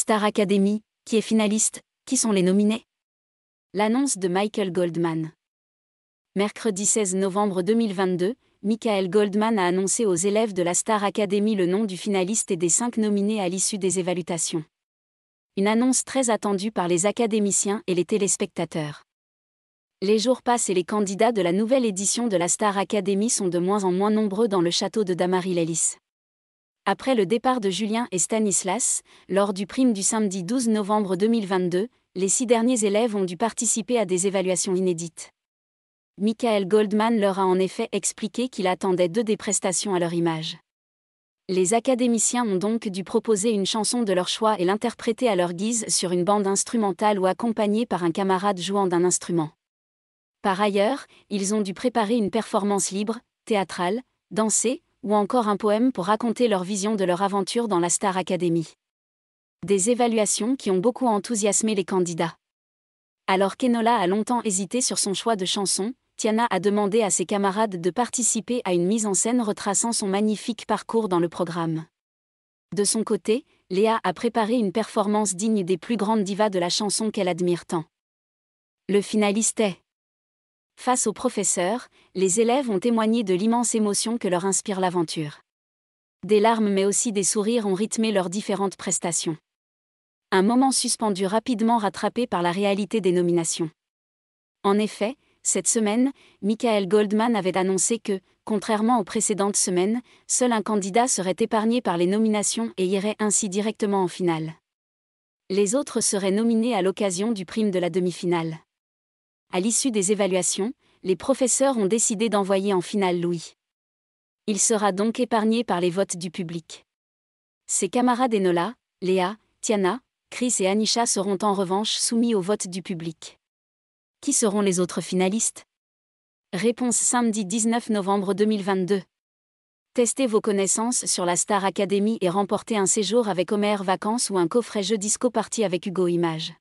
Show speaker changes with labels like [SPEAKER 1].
[SPEAKER 1] Star Academy, qui est finaliste, qui sont les nominés? L'annonce de Michael Goldman. Mercredi 16 novembre 2022, Michael Goldman a annoncé aux élèves de la Star Academy le nom du finaliste et des 5 nominés à l'issue des évaluations. Une annonce très attendue par les académiciens et les téléspectateurs. Les jours passent et les candidats de la nouvelle édition de la Star Academy sont de moins en moins nombreux dans le château de Dammarie-lès-Lys. Après le départ de Julien et Stanislas, lors du prime du samedi 12 novembre 2022, les 6 derniers élèves ont dû participer à des évaluations inédites. Michael Goldman leur a en effet expliqué qu'il attendait 2 des prestations à leur image. Les académiciens ont donc dû proposer une chanson de leur choix et l'interpréter à leur guise sur une bande instrumentale ou accompagnée par un camarade jouant d'un instrument. Par ailleurs, ils ont dû préparer une performance libre, théâtrale, dansée, ou encore un poème pour raconter leur vision de leur aventure dans la Star Academy. Des évaluations qui ont beaucoup enthousiasmé les candidats. Alors qu'Enola a longtemps hésité sur son choix de chanson, Tiana a demandé à ses camarades de participer à une mise en scène retraçant son magnifique parcours dans le programme. De son côté, Léa a préparé une performance digne des plus grandes divas de la chanson qu'elle admire tant. Le finaliste est. Face aux professeurs, les élèves ont témoigné de l'immense émotion que leur inspire l'aventure. Des larmes mais aussi des sourires ont rythmé leurs différentes prestations. Un moment suspendu rapidement rattrapé par la réalité des nominations. En effet, cette semaine, Michael Goldman avait annoncé que, contrairement aux précédentes semaines, seul un candidat serait épargné par les nominations et irait ainsi directement en finale. Les autres seraient nominés à l'occasion du prime de la demi-finale. À l'issue des évaluations, les professeurs ont décidé d'envoyer en finale Louis. Il sera donc épargné par les votes du public. Ses camarades Enola, Léa, Tiana, Chris et Anisha seront en revanche soumis au vote du public. Qui seront les autres finalistes? Réponse samedi 19 novembre 2022. Testez vos connaissances sur la Star Academy et remportez un séjour avec Homer Vacances ou un coffret jeu disco party avec Hugo Images.